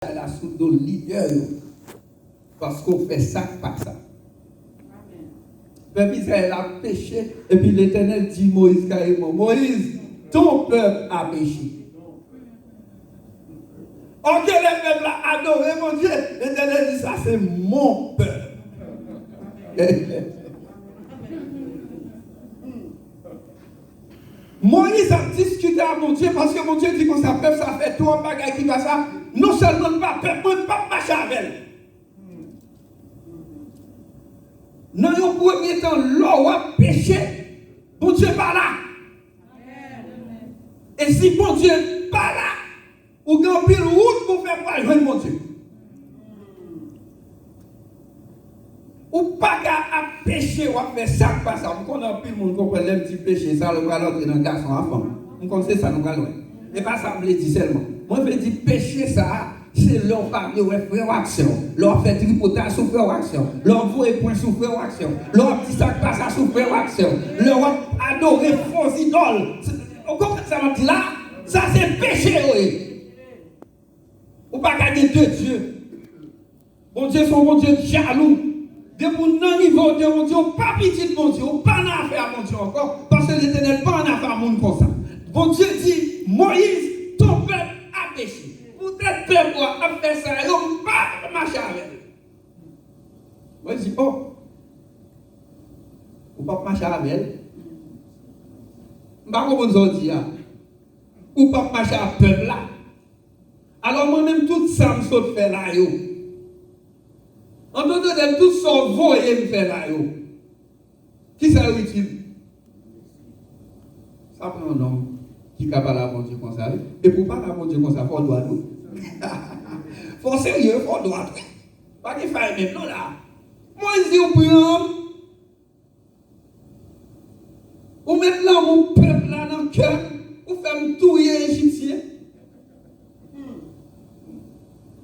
la sous de leader parce qu'on fait ça, pas ça. Peuple Israël a péché et puis l'Éternel dit Moïse carrément, Moïse, ton peuple a péché. Ok, le peuple a adoré mon Dieu. L'Éternel dit ça, c'est mon peuple. Moïse a discuté avec mon Dieu parce que mon Dieu dit qu'on s'appelle, ça fait trois bagages qui va ça. Non seulement pas peuple, pas marcher avec elle. Dans le premier temps, l'eau a péché, mon Dieu pas là. Et si mon Dieu pas là, ou grand pile route pour faire pas joindre mon Dieu. Ou pas qu'à pécher ou à faire ça, pas ça. On connaît un peu le monde qui comprend le petit péché, ça, le va l'entrer dans le garçon à femme. On connaît ça, nous allons. Et pas ça, je le dis seulement. Moi, je dis péché, ça, c'est leur famille, ouais, frère ou action. Leur fait tripotage sous frère ou action. Leur voie point sous frère ou action. Leur petit sac passe à sous frère ou action. Leur adorer faux idoles. On comprend ça, on dit là, ça c'est péché, oui. Ou pas gagner deux dieux. Bon Dieu, son bon Dieu jaloux. Depuis non niveau de mon Dieu, pas petit mon Dieu, pas en affaire mon Dieu encore, parce que l'Éternel pas en affaire mon comme ça. Bon Dieu dit, Moïse, ton peuple a péché. Vous êtes peuple a fait ça, et on pas marcher avec eux. Moi je dis, oh, ou pas marcher avec elle. Je ne sais pas comment vous dire. Ou pas marcher avec le peuple là. Alors moi-même, tout ça, je me fais là, yo. En d'autres termes, tout ça, voyez me faire là, yo. Qui ça est utile? Ça prend un homme qui est capable de Dieu comme ça. Et pour parler à Dieu comme ça, il faut droit tout. Il faut sérieux, il faut droit tout. Pas qu'il faille même, non là. Moi, je dis au prend. Ou mettre là mon peuple là dans le cœur. Ou faire me touiller égyptien.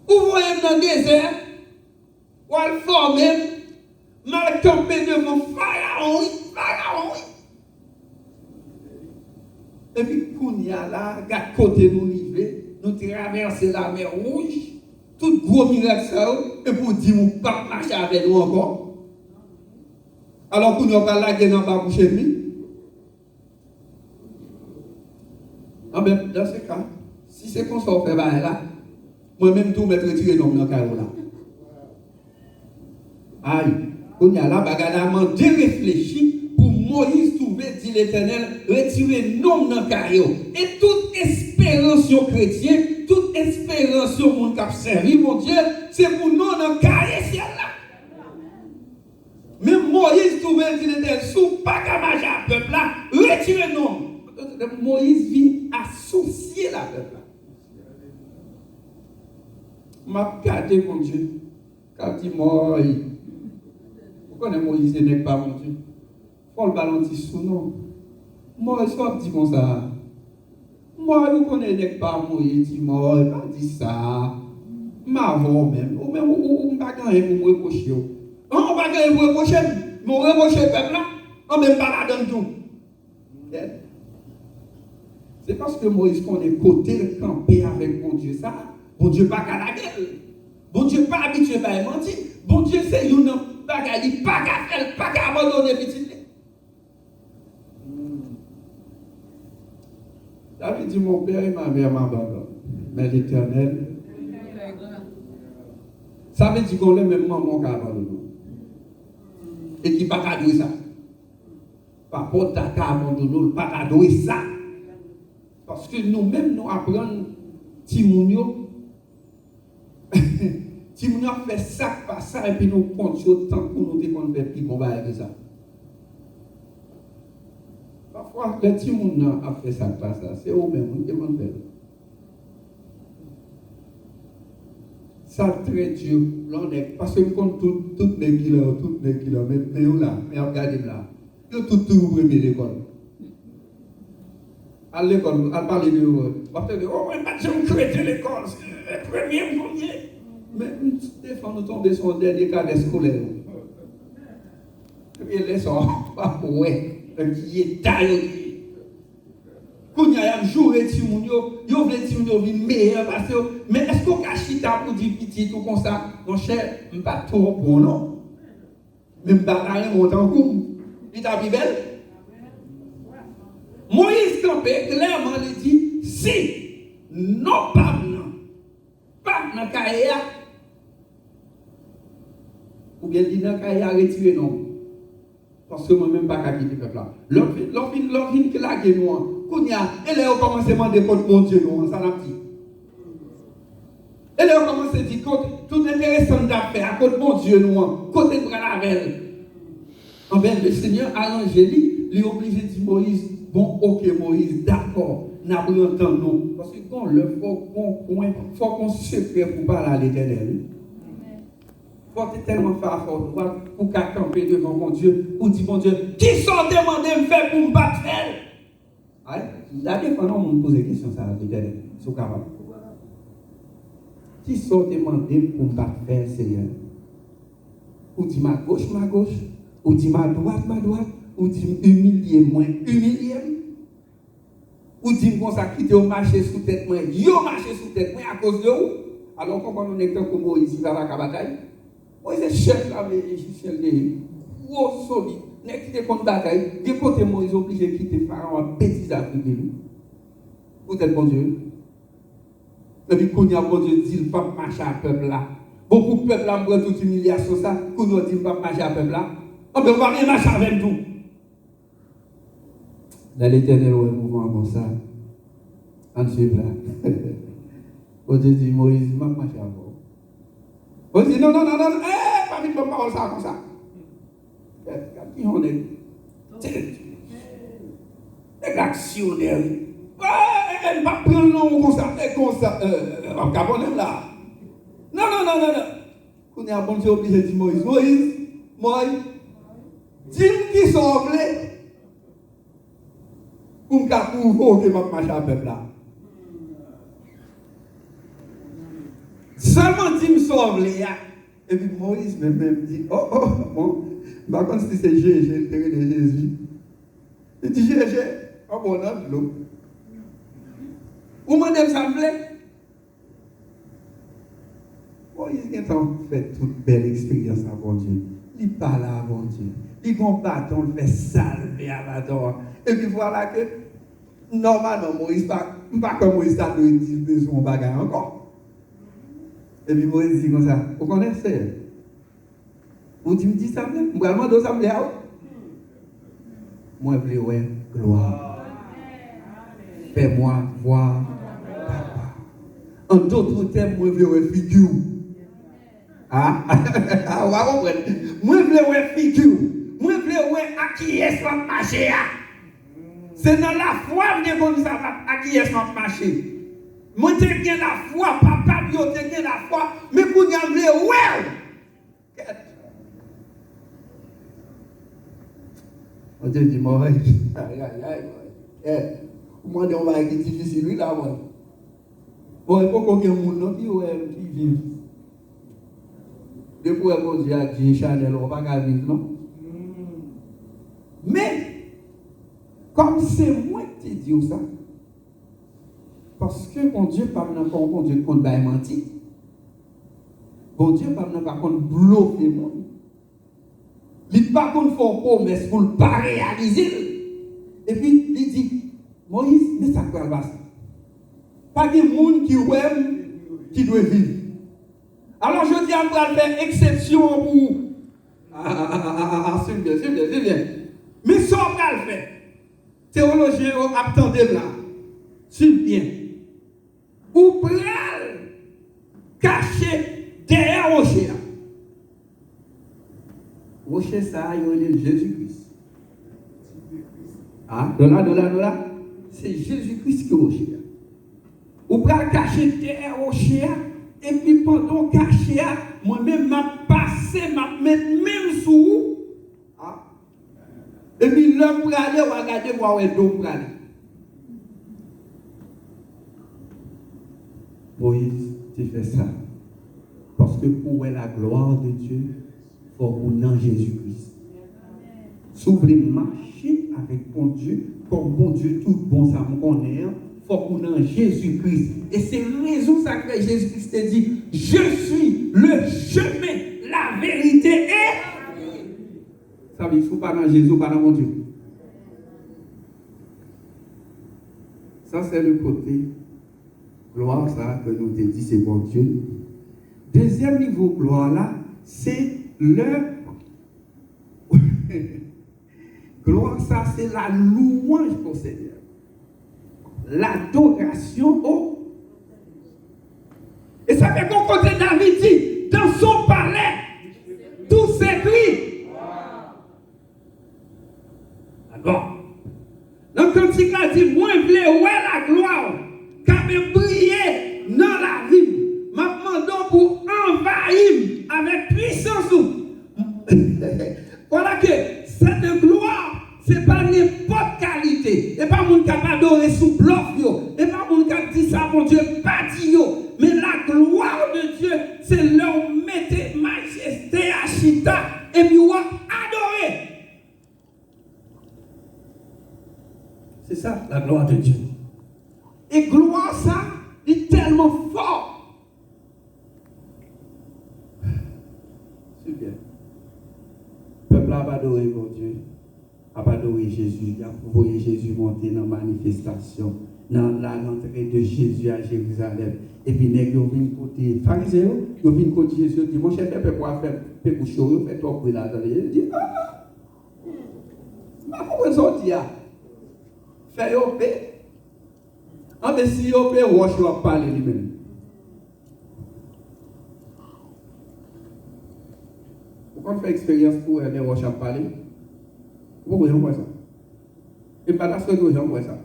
Ou voyez dans le désert. Ou à le former. Mal camper devant Pharaon. Pharaon. Et puis, Kounia là, regarde côté nous arriver, nous traverser la mer Rouge, tout gros miracle ça, et pour dire, nous pas marcher avec nous encore. Alors, Kounia va laguer dans la bouche de lui. Ah ben, dans ce cas, si c'est comme ça, on fait là, moi-même, tout me retirer dans le carreau là. Aïe, Kounia là, bagadament déréfléchi. Moïse trouvait, dit l'Éternel, retirer nom dans le carreau. Et toute espérance chrétien, toute espérance monde qui a servi, mon Dieu, c'est pour nous dans le carré ciel là. Mais Moïse trouvait, dit l'Éternel, sous pas qu'à marcher à peuple là, retirer nom. Moïse vient associer la peuple là. M'a gardé, mon Dieu, quand il m'a dit, vous connaissez Moïse n'est pas mon Dieu. Paul Balanti sous nom. Moi, je dis comme ça. Moi, je ne connais pas Moïse, moi, je pas dit ça. Ma voix même. Ou même, ou ne pas gagner pour me reprocher. On ne va pas gagner pour me reprocher. Mais on reproche le peuple là. On ne même pas là dans tout. C'est parce que Moïse connaît côté le camper avec mon Dieu ça. Bon Dieu pas qu'à la gueule. Bon Dieu pas habitué à mentir. Bon Dieu c'est une bagaille, pas qu'à faire, pas qu'à abandonner petit. David dit, mon père et ma mère m'abandonnent. Mais l'Éternel, ça veut dire qu'on l'a même maman qui abandonne. Et qui n'a pas doué ça. Pas pour ta abandonner, pas ta doué ça. Parce que nous-mêmes, nous apprenons, Timounio, Timounio fait ça, pas ça, et puis nous comptons autant pour nous dire qu'on fait plus qu'on va avec ça. Parfois, le petit monde a fait ça, pas ça. C'est eux-mêmes qui vont faire. Ça très dur, parce que nous comptons toutes les kilomètres, mais où là, mais regardez là. Nous tout premier l'école. À l'école, à parler de eux. On va faire oh, mais pas de créer l'école, c'est le premier. Mais des fois, nous tombons sur le dernier cadre scolaire. Et puis, les gens, pas pour eux. Qui est taillé. Quand il y a un jour et Timoun, yo veut Timoun vin meilleur parce que mais est-ce qu'on a chita pour dire petit tout comme ça? Mon cher, je ne pas trop bon non. Mais je ne pas rien montant comme. Il t'a vu belle? Moïse campé clairement il dit si non pas dans Kaya ou bien dit dans Kaya retirer non. Parce que moi-même pas qu'à quitter le peuple là. L'enfin que la gueule noire. Elle a commencé à demander contre mon Dieu, nous, ça l'a dit. Elle a commencé à dire tout intéressant d'affaires, à contre mon Dieu, nous, côté de la reine. En bien, le Seigneur a arrangé, il est obligé de dire Moïse, bon, ok, Moïse, d'accord, n'a pas entendu nous. Parce que quand le faut qu'on se prépare pour parler à l'Éternel. Il faut tellement faire fort pour qu'à camper devant mon Dieu, pour dire mon Dieu, qui sont demandés de me faire pour me battre? La fois, on me pose des questions, ça, l'Éternel, c'est capable. Qui sont demandés pour me battre, Seigneur? Ou dit ma gauche, ou dit ma droite, ou dit humilier moi, ou dit qu'on s'est quitté au marché sous tête moi, yo marché sous tête moi à cause de où? Alors comment on est comme Moïse, il va à la bataille? Moïse est chef là, mais chef de gros solide. N'est quitté contre bataille, de côté Moïse obligé de quitter Pharaon en bêtise Afrique. Peut-être bon Dieu. Et puis, quand il y a bon Dieu, dit il pas marcher à peuple là. Beaucoup de peuple là, me toute humiliation ça, quand on dit pas marcher à peuple là. On ne peut pas rien marcher avec nous. Dans l'Éternel, on est mouvement comme ça. On suit là. Bon Dieu dit Moïse, il va marcher à vous. On dit non, pas vite, pas parole ça comme ça. Qui on est? L'actionnaire. Elle va prendre le nom comme ça. On va là. Non. Quand on est bon Dieu obligé de dire Moïse, dis-moi qui sauve pour me faire pour que je marche à peuple là. Seulement dis-moi sauve et puis Moïse même dit, bon. Par contre, si c'est Jésus, l'intérêt de Jésus. Il dit Jésus, bon, là, l'eau. Où m'en ça me plaît? Moïse a fait toute belle expérience avant Dieu. Il parle avant Dieu. Il combat, on le fait salver à la door. Et puis voilà que, normalement, Moïse, pas comme Moïse a dit son bagage encore. Et puis Moïse dit comme ça, vous connaissez? Vous dites ça, vous allez demander ça, moi, je veux gloire. Fais-moi voir papa. En d'autres termes, moi, je veux figure. Ah, on va comprendre. Moi, je veux figure. Moi, je veux à qui est-ce qu'on va marcher. C'est dans la foi que nous savons à qui est-ce qu'on va marcher. Moi, je bien la foi, papa, je bien la foi, mais pour nous, je veux on te dit, moi, moi, on va être difficile, lui, là, moi. Bon, il faut qu'on ait un monde qui vive. Depuis qu'on dit à Dieu, Chanel, on va pas vivre, non? Mais, comme c'est moi qui te dis ça, parce que mon Dieu, par exemple, mon Dieu, qu'on va mentir, mon Dieu, par exemple, qu'on bloque le monde. Il ne pas qu'on fait une promesse pour ne pas réaliser. Et puis, il dit, Moïse, mais ça quoi le passe? Pas de monde qui doit vivre. Alors, je dis à moi, faire exception pour. C'est bien. Mais ça, on va le faire. Théologien, attendez là. C'est bien. Ou pral caché derrière rocher. Rocher ça, il y a Jésus-Christ. Ah, là. C'est Jésus-Christ qui est rocher. Ou pral caché derrière rocher. Et puis pendant caché, moi-même m'a passé, m'a mettre même sous. Ah. Et puis l'homme pour aller, on va regarder voir où est l'homme pour aller. Moïse, tu fais ça. Parce que pour la gloire de Dieu, il faut qu'on ait Jésus-Christ. Si vous voulez marcher avec bon Dieu, comme bon Dieu, tout bon, ça me connaît, il faut qu'on ait Jésus-Christ. Et c'est raison ça que Jésus-Christ a dit, je suis le chemin, la vérité et... Ça veut dire, il ne faut pas dans Jésus, pas dans mon Dieu. Ça, c'est le côté gloire, ça, que nous te dit, c'est bon Dieu. Deuxième niveau gloire, là, c'est le... gloire, ça, c'est la louange au Seigneur. L'adoration au... Et ça fait qu'on côté David dit, dans son palais, tout s'écrit. Alors, donc quand il a dit, moi je voulais ouais la gloire, car me briller dans la vie, m'a demandé pour envahir avec puissance. Voilà que cette gloire, c'est pas n'importe qualité. Et pas mon qui a adoré sous bloc, et pas mon qui a dit ça, mon Dieu, pas dit mais la gloire de Dieu, c'est leur mettre majesté à chita et puis on adorer. C'est ça, la gloire de Dieu. Et gloire, ça, est tellement fort. Super. Le peuple a adoré mon Dieu, a adoré Jésus, il a envoyé Jésus monter dans la manifestation, dans l'entrée de Jésus à Jérusalem. Et puis, ils viennent côté pharisien, ils viennent côté Jésus, ils disent, mon chef, peuple, quoi faire, peuple, chaud, fait toi pour là. Il dit, ah, comment ça dit, fait au paix. Ah, mais si au paix, Roche va parler lui-même. Pourquoi on fait expérience pour les Roches à parler? Pourquoi on voit ça? Et pas parce que les gens voient ça.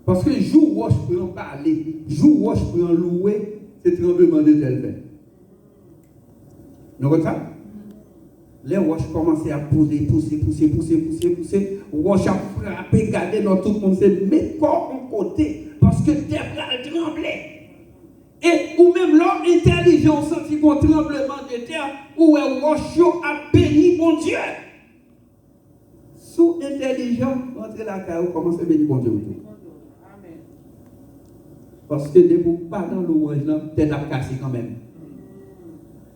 Parce que jour Roche peut en parler, jour Roche peut en louer, c'est tremblement de tel fait. Vous comprenez ça? Les roches commençaient à pousser. Roche a frappé, garder dans tout le monde, c'est mettre corps en côté, parce que terre a tremblé. Et ou même l'homme intelligent senti un tremblement de terre, où roche a béni mon Dieu. Sous intelligent, entre la caille, commence à bénir mon Dieu. Parce que de vous pas dans l'ouange, tête à casser quand même.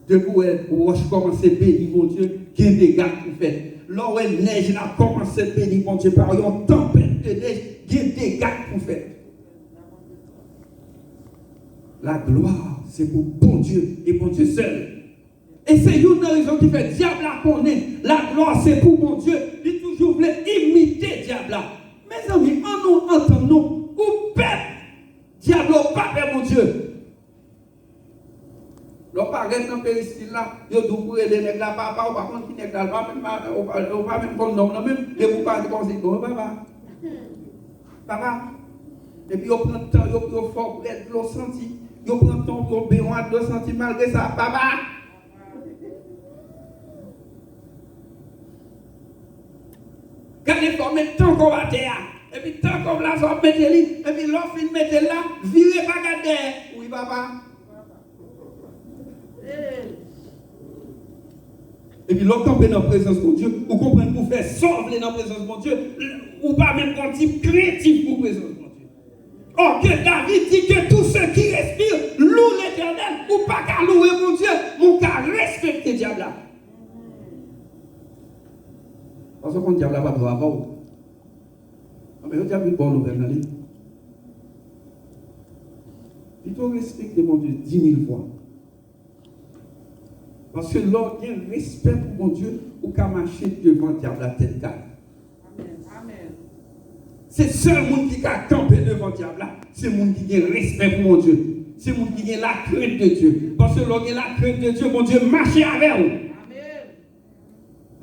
De vous, roche commence à bénir mon Dieu, qui est des gars pour faire. Là où la neige a commencé à bénir mon Dieu, par une tempête de neige, qui est des gars pour faire. La gloire, c'est pour bon Dieu et bon Dieu seul. Et c'est une raison qui fait diable à connaître. La gloire, c'est pour mon Dieu. Il toujours voulait imiter diable. Mes amis, nous entendons, ou peuple. Diable pas faire mon Dieu. Le parent dans le pays là, il y a des les nègres là, papa, ou par contre, qui nègres là, pas même comme nom, même, et vous parlez comme ça, papa. Et puis, on prend le temps, on fort pour être l'eau senti, on prend le temps pour béroir de l'eau senti, malgré ça, papa. Quand il faut mettre le temps qu'on va faire. Et puis, tant qu'on l'a sorti, mettez-le, et puis l'offre, il mettez là, virez pas garder. Oui, papa. Et puis, l'autre campé dans la présence de Dieu, vous comprenez, pour faire sauver dans la présence de Dieu, ou pas même un type créatif pour la présence de Dieu. Or, que David dit que tous ceux qui respirent louent l'Éternel, ou pas qu'à louer mon Dieu, ou qu'à respecter le diable. Parce que le diable n'a pas droit à vous. Mais vous avez une bonne nouvelle dans l'île. Il faut respecter mon Dieu 10 000 fois. Parce que l'ordre il y a un respect pour mon Dieu ou qu'à marcher devant le diable la tête calme. Amen. C'est le seul monde qui a campé devant le diable là. C'est le monde qui a respect pour mon Dieu. C'est le monde qui a la crainte de Dieu. Parce que l'ordre il a la crainte de Dieu, mon Dieu marche avec vous. Amen.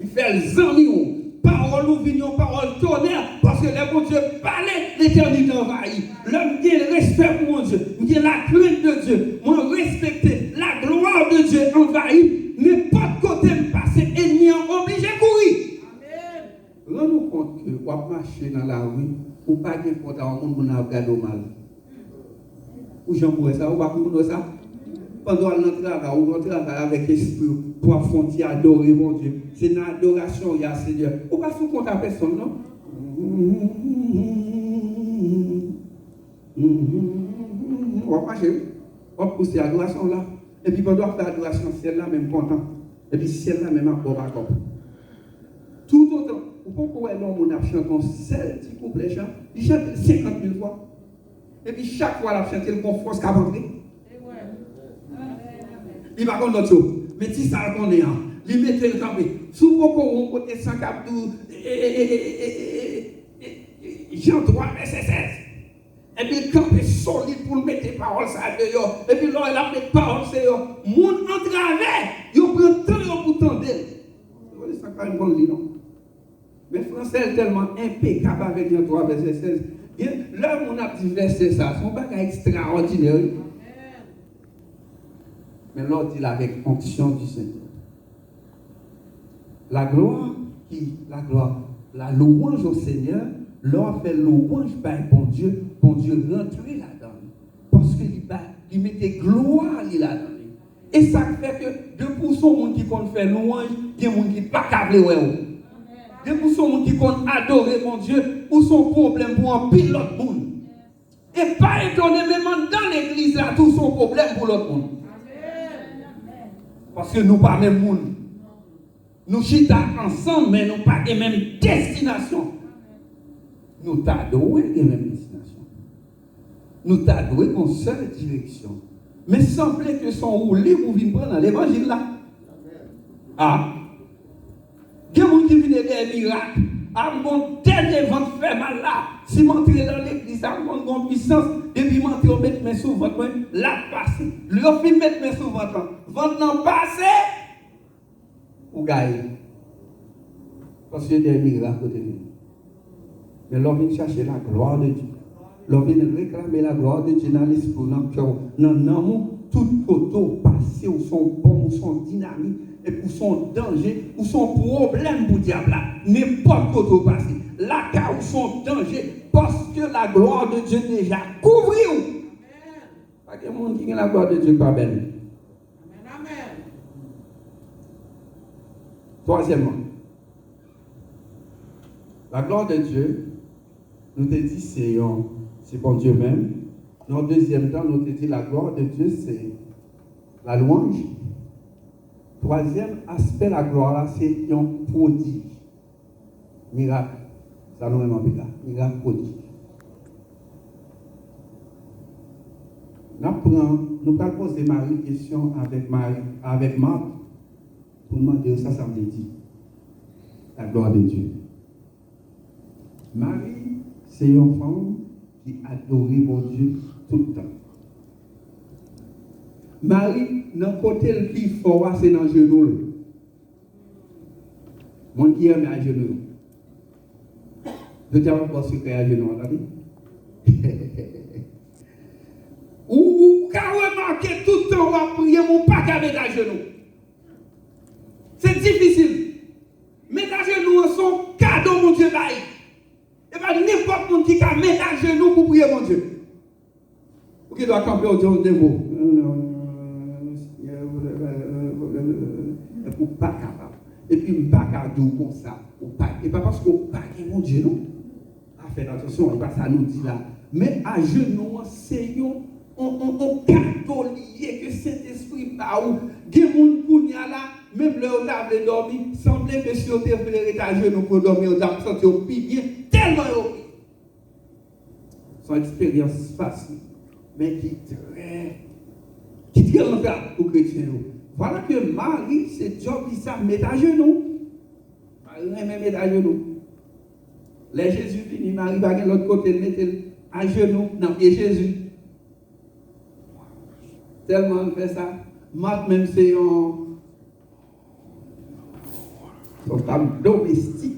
Il fait les amis. Parole ou vignon, parole tonnerre, parce que les bon Dieu parlait, l'éternité envahit. L'homme qui a le respect pour mon Dieu, qui a la crainte de Dieu, moi respecter la gloire de Dieu envahit, n'importe côté me passer, ennemi obligé de courir. Amen. Rendez-vous compte que vous marchez dans la rue, ou pas de compte à un monde qui a regardé mal. Ou j'en pourrais ça, ou pas pour ça. Pendant l'entrée, ou l'entrée avec l'esprit pour affronter, adorer mon Dieu. C'est une adoration, il y a Seigneur. Ou pas sous compte à personne, non? On va marcher, on va pousser l'adoration là. Et puis pendant qu'on fait l'adoration, celle-là même content. Et puis celle-là même encore pas content. Tout autant, pourquoi l'homme a chanté un seul petit couplet chant, il chante 50 000 fois. Et puis chaque fois, il a chanté le confort qu'à rentrer. Il va contre l'autre chose. Mais si ça qu'on est, il mettait le temps. Souvent, on côté 142, Jean 3, verset 16. Et puis, le camp est solide pour mettre les paroles ça dehors. Et puis, là, il a mis les paroles, c'est eux. Moun entravé, il prend temps pour tendre. Ça pas une bonne ligne, non? Mais le français est tellement impeccable avec Jean 3, verset 16. Là, on a dit verset ça, c'est un bagage extraordinaire. Mais l'autre dit avec fonction du Seigneur. La gloire, la louange au Seigneur, l'on fait louange par bon Dieu rentre là-dedans. Parce qu'il mettait gloire là-dedans. Et ça fait que 2% de gens qui comptent faire louange, il y a des gens qui ne sont pas câblés. 2% de gens qui comptent adorer mon Dieu, ou son problème pour un pile l'autre monde. Et pas étonné, même dans l'église, là, tout son problème pour l'autre monde. Parce que nous pas même monde. Nous chita ensemble, mais nous pas les mêmes destinations. Nous t'adorons les mêmes destinations. Nous t'adorons en seule direction. Mais semblait que son roulé vous venez prendre dans l'évangile là. Ah. Il y a des gens qui viennent des miracles. Ah, mon dernier vent fait mal là. Si m'entrer dans l'église, ça prend une puissance. Et puis m'entrer, on met mes sous votre main, là passé. Le film met mes sous votre main. Votre non passé. Ou gagne. Parce qu'il y a des miracles côté de nous. Mais l'on vient chercher la gloire de Dieu. L'on vient réclamer la gloire de Dieu dans l'esprit, dans le cœur, dans l'amour. Tout auto passé ou son bon, ou son dynamique, et pour son danger, ou son problème pour le diable. N'importe quoi auto passé. Là, car ou son danger, parce que la gloire de Dieu déjà couvre. Pas que le monde qui a la gloire de Dieu pas belle. Amen. Troisièmement, la gloire de Dieu, nous te dit c'est bon Dieu même. Dans le deuxième temps, nous te dit la gloire de Dieu, c'est la louange. Troisième aspect, la gloire, là, c'est un prodige. Miracle. Ça nous remet bien. Miracle prodige. Nous allons poser Marie question avec Marc pour demander ça me dit. La gloire de Dieu. Marie, c'est une femme qui adore mon Dieu tout le temps. Marie, dans le côté le plus fort, c'est dans le genou. Mon qui aime à genoux. Je t'ai encore secret à genoux, attendez. Ou quand vous remarquez tout le temps, vous priez, mon pas qu'à mettre à genoux. C'est difficile. Mettre à genoux, son cadeau, mon Dieu, bail. Et pas n'importe qui a mettre à genoux pour prier, mon Dieu. Ou qui doit camper au Dieu de vous. Ou pas capable. Et puis, pas capable comme ça. Et pas parce qu'on pas mon Dieu, non. Faites attention, et pas ça nous dit là. Mais à genoux, c'est un cadeau lié que Saint-Esprit a ou. Des gens qui sont là, même le table dormir, semblait que si on te fait à genoux pour dormir, on t'a senti au bien, tellement au pied. C'est une expérience facile, mais qui est très rentable pour les chrétiens. Voilà que Marie, c'est job qui ça met à genoux. Marie met à genoux. Les Jésus fini, Marie va de l'autre côté, mettre à genoux dans pied Jésus. Tellement on fait ça. Marc même c'est un femme domestique.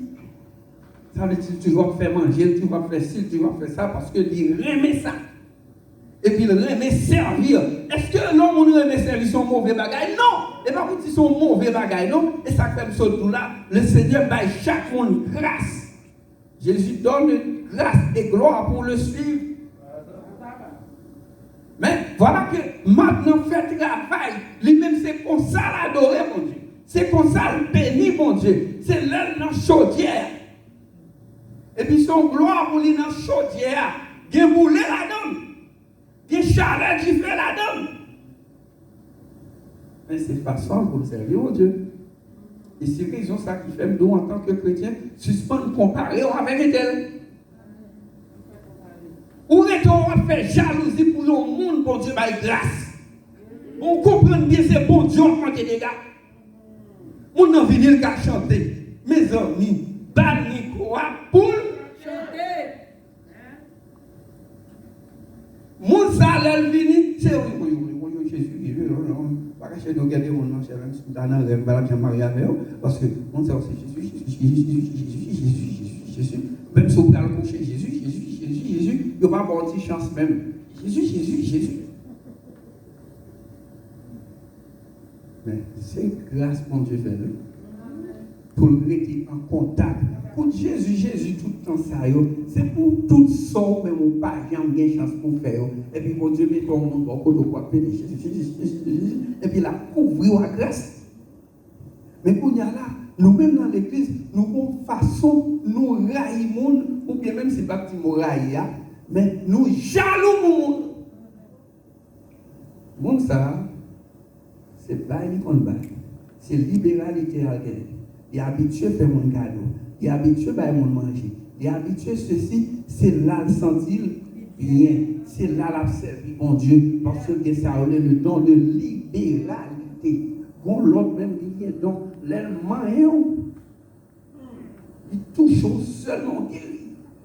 Ça veut dire que tu vas faire manger, tu vas faire ci, tu vas faire ça parce que il remet ça. Et puis il remet servir. Est-ce que l'homme remet servir son mauvais bagage? Non! Et pas pour dire son mauvais bagage, non? Et ça fait tout là, le Seigneur baille chaque monde grâce. Jésus donne grâce et gloire pour le suivre. Mais voilà que maintenant fait travail. Lui-même c'est comme ça l'adorer mon Dieu. C'est comme ça le bénir mon Dieu. C'est l'heure dans la chaudière. Et puis son gloire pour lui dans la chaudière. Il boulé là-dedans. chalet qui fait la donne. Mais c'est façon pour servir au Dieu. Et c'est raison ça qui fait nous en tant que chrétiens suspendre comparer avec elle. Ou est-on fait jalousie pour le monde pour Dieu par grâce. On comprend bien c'est bon Dieu en fait des gars. On a venu le chanter. Mes amis, banni quoi pour chanter. Mon salaire vini, c'est oui, Jésus, pas cacher nous garder mon nom, c'est même si dans un rêve, je marie avec eux, parce que on sait aussi Jésus, même si on parle pour Jésus, il n'y a pas bon petit chance même. Jésus. Mais c'est grâce mon Dieu fait pour rester en contact. Pour Jésus tout le temps ça, c'est pour tout ça, mais mon pas jamais chance pour faire. Et puis mon Dieu met ton monde au côté de Jésus. Et puis la couvrir à grâce. Mais quand il y a là, nous-mêmes dans l'église, nous avons façon, nous raillons, ou bien même si pas petit mot railler, mais nous jaloux le monde. Monde ça, c'est pas une combat. C'est libéralité à laquelle. Il est habitué à faire mon cadeau. Il est habitué à mon manger. Il est habitué à ceci. C'est là le sentir bien. C'est là la servir mon Dieu. Parce que ça a le don de libéralité. Bon, l'autre même qui est donc l'allemand. Il touche seulement guéri.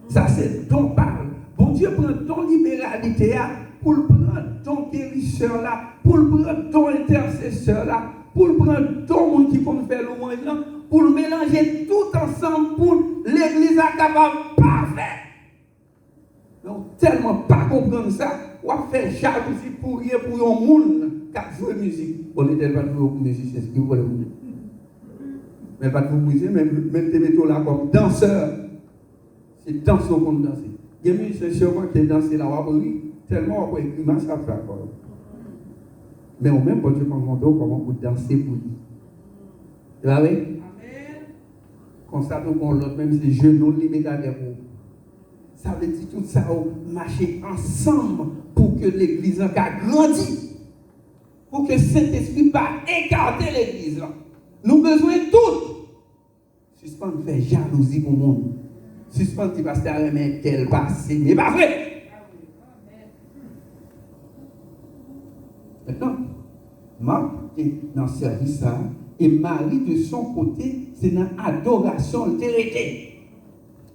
Ça c'est don parle. Bon Dieu prend ton libéralité pour le prendre ton guérisseur là, pour le prendre ton intercesseur là, pour le prendre ton monde qui peut faire le moyen, pour le mélanger tout ensemble pour l'église à capable parfait. Donc tellement pas comprendre ça, on va faire jalousie pour rien pour un monde qui a joué musique. On n'est pas joué musique, c'est ce que vous voulez vous dire. Mais pas de vous musique, même te mettons là comme danseur. C'est danseur qu'on danse. Il y a des musiciens qui dansent là, on va tellement on peut écrire ça fait encore. Mais au même Dieu comment vous danser pour lui. Tu vois, oui? Comme ça, nous l'autre même c'est genoux libérés pour. Ça veut dire tout ça, marcher ensemble pour que l'église a grandi. Pour que Saint-Esprit pas écarter l'église. Nous avons besoin de tout. Suspendre faire jalousie pour le monde. Suspendre qui passe à remettre tel passé. Mais pas vrai. Maintenant, Marc est dans ce service et Marie de son côté, c'est dans l'adoration altérité.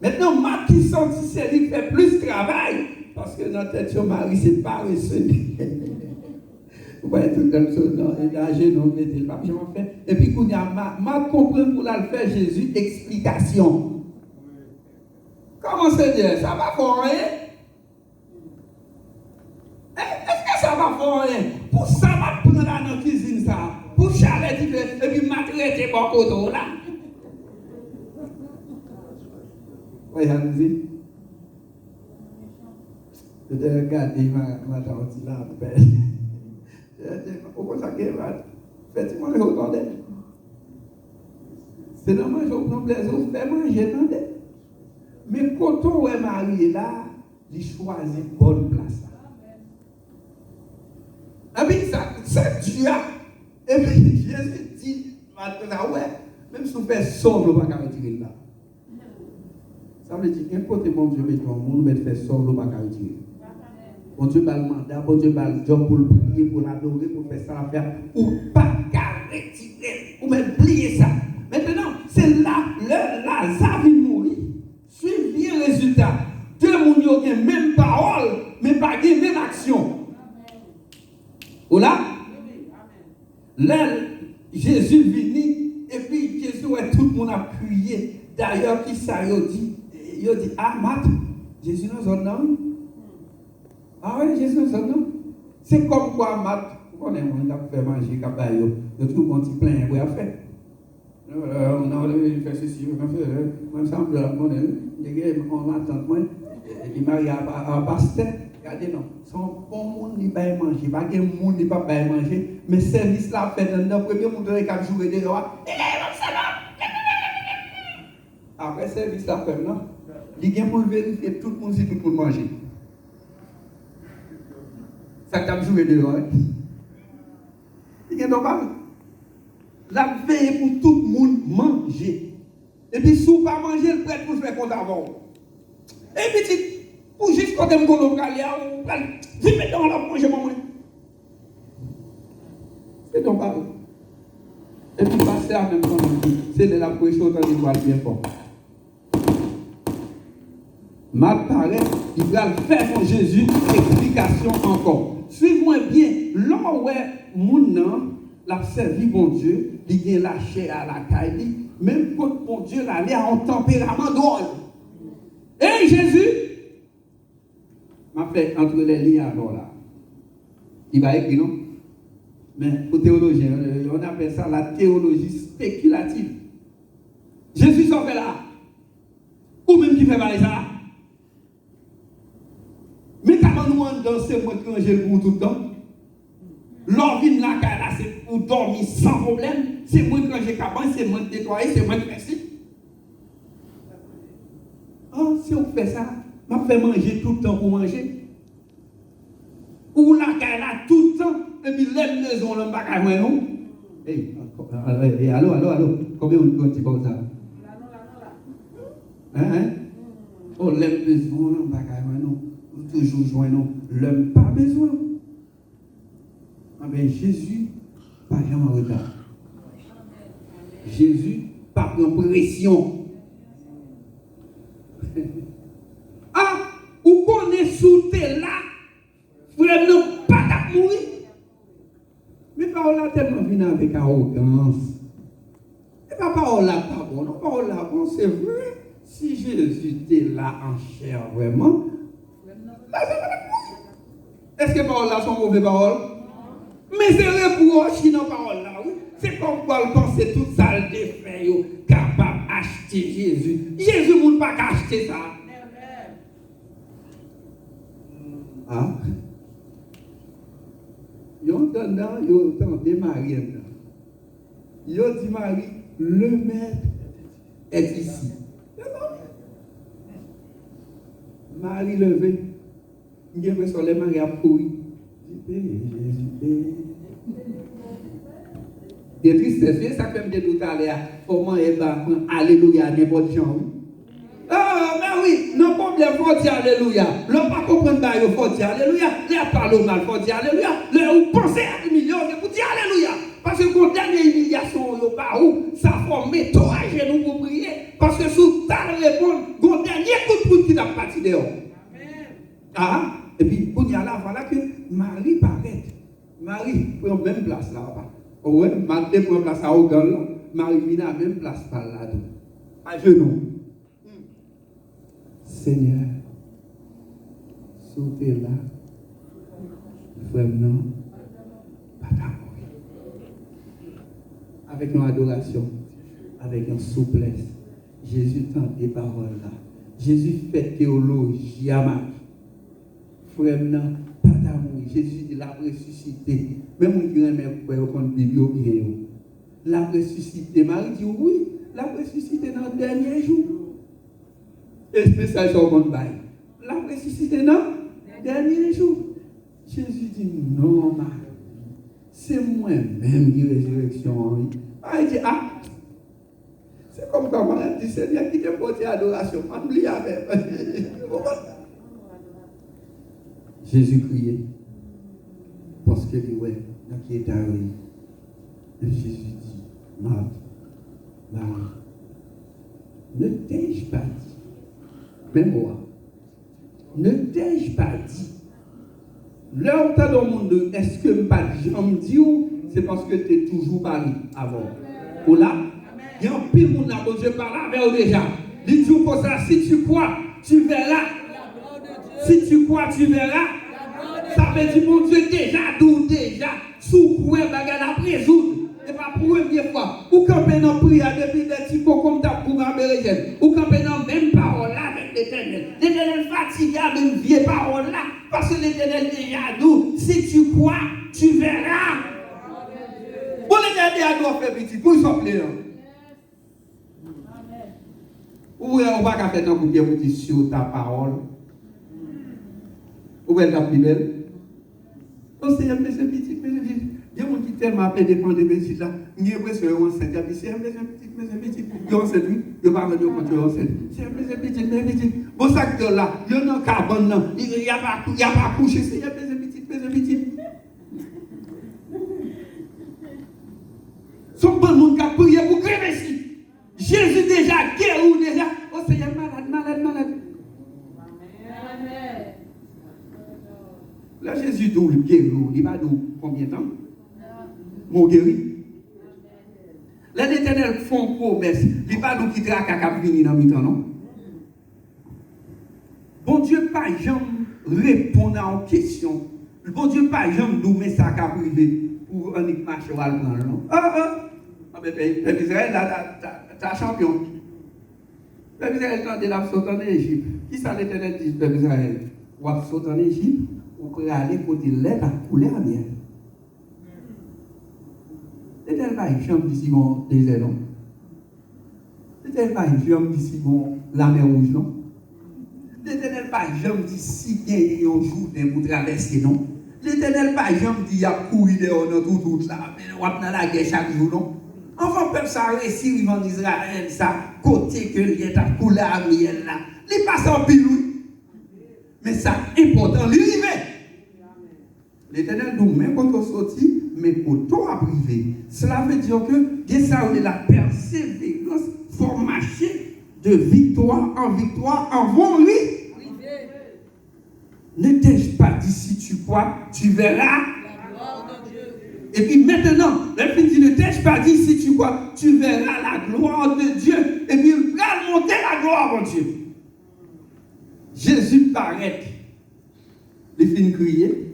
Maintenant, Marc qui sent que c'est lui qui fait plus de travail, parce que dans la tête de Marie, c'est paresseux. Vous voyez tout comme ça, il a non, il était pas fait. Et puis, quand il y a Marc comprend pour la faire Jésus, explication. Comment c'est dire? Ça va faire rien? Est-ce que ça va faire rien? Pour ça, va prendre dans la cuisine, ça. Pour chalet, et puis m'a traité bon côté là. Oui, allez-y. Je te regarde, ma tante là, belle. Pourquoi ça qu'elle va? Faites-moi le regarder. C'est dans manger au plan plaisir, vous faites manger, attendez. Mais quand on est marié là, il choisit bonne place. Ah oui, ça, c'est Dieu. Et puis Jésus dit, maintenant, ouais, même si on fait sauve, on ne va pas retirer là. Ça veut dire qu'un côté, mon Dieu, met dans le monde, mais fait sauve, on ne va pas retirer. Mon Dieu va le mandat, mon Dieu va le job pour le prier, pour l'adorer, pour faire ça à faire, ou pas qu'à retirer, ou même plier ça. Maintenant, c'est là, Lazare vient mourir. Suivez bien le résultat. Deux moun yo gen même parole, mais pas gen même action. Voilà? Là, Jésus vini, et puis Jésus est tout le monde appuyé. D'ailleurs, qui ça yo dit? Yo dit, ah, Mat, Jésus nous a donné. Ah oui, Jésus nous a donné. C'est comme quoi, Mat, on est on a fait manger, yo tout le monde dit plein, oui, à faire. On a fait ceci, on a fait, ensemble, on m'attend, il marie à pasteur, regardez, non, son bon monde, il va manger, pas de monde, il va pas manger, mais service là, fait dans le premier monde, il va jouer des rois, après service là, fait, non, il vient pour vérifier tout le monde si tout le monde mange. Ça t'a joué dehors. Il y a normal. La veille pour tout le monde manger. Et puis, si vous ne pas manger, le prêtre pour faire compte avant. Et puis, pour juste quand on me dit, dis maintenant, on va manger, maman. C'est donc pas. Et puis, passer à même temps, c'est de la pression dans les bien fort. Ma paraît, il va faire pour Jésus explication encore. Suivez-moi bien, là où mon l'a servi bon Dieu, il a lâché à la caille, même quand mon Dieu l'allait en tempérament drôle. Et Jésus m'a fait entre les lignes alors là. Il va écrire, non? Mais pour théologien, on appelle ça la théologie spéculative. Jésus s'en fait là. Ou même qui fait parler ça. Mais comment nous en danser, moi qui j'ai pour tout le temps? L'orvine là, c'est pour dormir sans problème. C'est moi qui j'ai cabane, c'est moi qui nettoyer, c'est moi qui fais ça. Oh, si on fait ça, on fait manger tout le temps pour manger. Ou la là tout le temps, et puis les maisons, on ne va pas non. Hey, allô, combien on dit comme ça? Hein? Oh, les maisons, on ne va pas non. Toujours joindre l'homme pas besoin. Mais Jésus pas en retard. Jésus pas en pression. Ah, ou qu'on est sous tes là, frère, non pas à mourir. Mais parole là tellement vient avec arrogance. Et pas parole là pas bon, non parole là bon, c'est vrai. Si Jésus était là en chair vraiment. Est-ce que paroles là sont mauvaises paroles? Mais c'est reproche dans parole là, oui. C'est comme quoi le penser toute salle des faits capable d'acheter Jésus. Jésus ne peut pas acheter ça. Ah? Ils ont entendu Marie. Ils ont dit Marie, le maître est ici. Marie levée. Il y a un soleil, Marie a pourri. Des tristesses, ça fait me doute aller à comment elle va alléluia n'importe qui. Ah, mais oui, non problème, faut dire alléluia. L'on pas comprendre ça, il faut dire alléluia. L'on parle mal, faut dire alléluia. L'on pense à humilier, il faut dire alléluia. Parce que quand dernière humiliation, il pas où, ça forme toi à genoux pour prier. Parce que sous ta réponse, quand dernier coup de pouce qui n'a pas parti dehors. Ah, et puis, pour y aller, voilà que Marie paraît. Marie prend même place là. Ouais, Marie prend place à Ogan. Marie vient à même place par là. À genoux. Seigneur, sautez là. Vraiment, pas d'amour. Avec une adoration, avec une souplesse. Jésus tente des paroles là. Jésus fait théologie à Marie. Vraiment, pas d'amour. Jésus dit l'a ressuscité. Même si on aime pour qu'on Bible l'a ressuscité. Marie dit oui, l'a ressuscité dans le dernier jour. Et c'est ça qu'on baille. L'a ressuscité dans le dernier jour. Jésus dit non, Marie. C'est moi-même qui résurrection. Il dit c'est comme quand on a dit Seigneur qui te porte adoration. On oublie avec. Jésus criait. Parce que lui, ouais, qui est arrivé. Et Jésus dit, Marie, ne t'ai-je pas dit, même moi, ne t'ai-je pas dit, là où tu as dans le monde, est-ce que pas dit, j'en me dis ou c'est parce que tu es toujours parlé avant. Ou là, il y a un pire monde là, bon Dieu parle avec eux déjà. Il dit comme ça, si tu crois, tu verras. Si tu crois, tu verras. Ça veut dire, mon Dieu, déjà, sous quoi bagarre la résoudre. Et pas pour la première fois. Ou quand on a prié depuis des petits mots comme ta pour ma bérégène. Ou quand on a même parole là avec l'Éternel. L'Éternel fatigue à même vieille parole là. Parce que l'Éternel déjà nous, si tu crois, tu verras. Pour l'Éternel doit faire petit, pour s'en plaire. Ou on va faire un coup de pied sur ta parole. Ou elle ta Bible. Oh Seigneur, mais c'est petit, mais c'est petit. Il y a des gens qui tellement appelé dépend des petits là. Il y a presque un enceinte. Il y a c'est petit, mais c'est petit. Il y a enceinte, oui. Il y a pas de compte enceinte. C'est petit, mais c'est petit. Bon sac de là, il y a un carbone là. Il n'y a pas couché. C'est petit, mais c'est petit. Son bon monde qui a prié pour crever ici. Jésus déjà guéri ou déjà. Oh Seigneur, malade. Là, Jésus dit, il guérit, il va dire combien de temps? Mon guéri. Là, l'Éternel font promesse. Il va dire qu'il traque à venir dans le temps, non? Bon Dieu, pas jamais répondre à une question. Bon Dieu, pas jamais nous mettre ça à privé pour un marché ou à le prendre, non? Peuple Israël, t'as champion. Peuple Israël, quand il a sauté en Égypte, qui ça l'Éternel dit, Peuple Israël? Ou a sauté en Égypte, ou peut aller côté l'air à couler à bien. L'Éternel va y chambre d'ici mon désert, non? L'Éternel va y chambre d'ici mon la mer rouge, non? L'Éternel va y chambre d'ici qu'il y a un jour pour traverser, non? L'Éternel va y chambre d'y a couru dehors dans tout là, on va dans la guerre chaque jour, non? Enfin, peuple, ça réussit en Israël, ça, côté que il y a coulé à miel là. Il passe en pile, oui. Mais ça, important, l'arrivée. L'Éternel nous met quand on sortit, mais pour tout à privé. Cela veut dire que ça la persévérance faut marcher de victoire en victoire avant lui. Ne t'ai-je pas dit si tu crois, tu verras. Et puis maintenant, le fils dit, ne t'ai-je pas dit si tu crois, tu verras la gloire de Dieu. Et puis il va monter la gloire de Dieu. Jésus paraît. Les filles crier.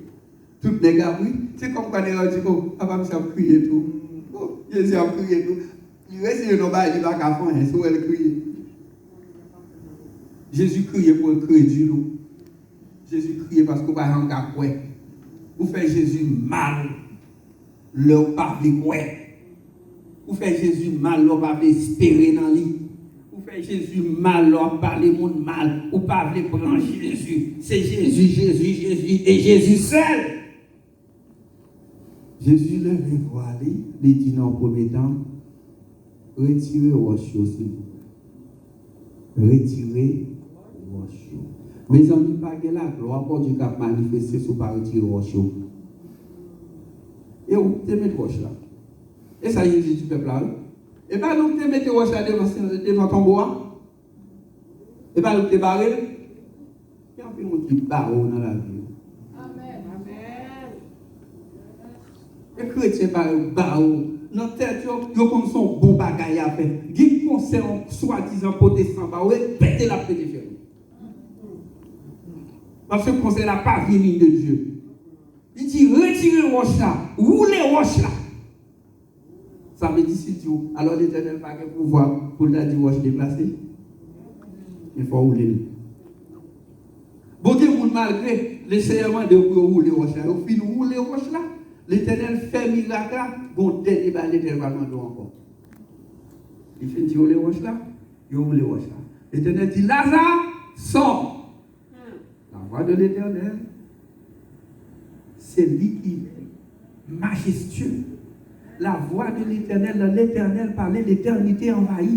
Tout les gars, oui. C'est comme quand les gens disent, oh, papa me semble crier tout. Oh, Jésus a crié tout. Il reste dans le bas, il va qu'à faire, c'est où elle crie. Jésus criait pour le crédit. Jésus criait parce qu'on va en capouet. Vous faites Jésus mal. Leur pas de quoi. Vous faites Jésus mal, leur pas espérer dans lui. Vous faites Jésus mal, leur parler monde mal. Ou pas de prendre Jésus. C'est Jésus et Jésus seul. Jésus le voit, il dit dans le premier temps, retirez vos choses, s'il vous plaît. Retirez vos choses. Mes amis, pas que la gloire pour Dieu qui a manifesté sur pas retirer vos choses. Et où te mettez vos choses là? Et ça y est, dit du peuple là. Et pas nous te mettez vos choses devant ton bois. Et pas nous te barrer. Il y a un peu de monde qui barre dans la vie. Les chrétiens barrent. Dans la tête, ils ont son bon bagage à faire. Ils concernent soi-disant protestants, péter la pétition. Parce que le conseil n'a pas venu de Dieu. Il dit retirez le roche là, roulez le roche là. Ça veut dire si tu. Alors l'Éternel n'a pas de pouvoir pour la dire roche déplacée. Il faut rouler. Bon Dieu, malgré les serments de rouler le roche là, au fin rouler le roche là. L'Éternel fait miracle, bon dernier l'Éternel va demander encore. Il fait dire les roches là, il ouvre les roches là. L'Éternel dit Lazare, sors. La voix de l'Éternel, c'est lui qui est majestueux. La voix de l'Éternel parlait l'éternité envahie.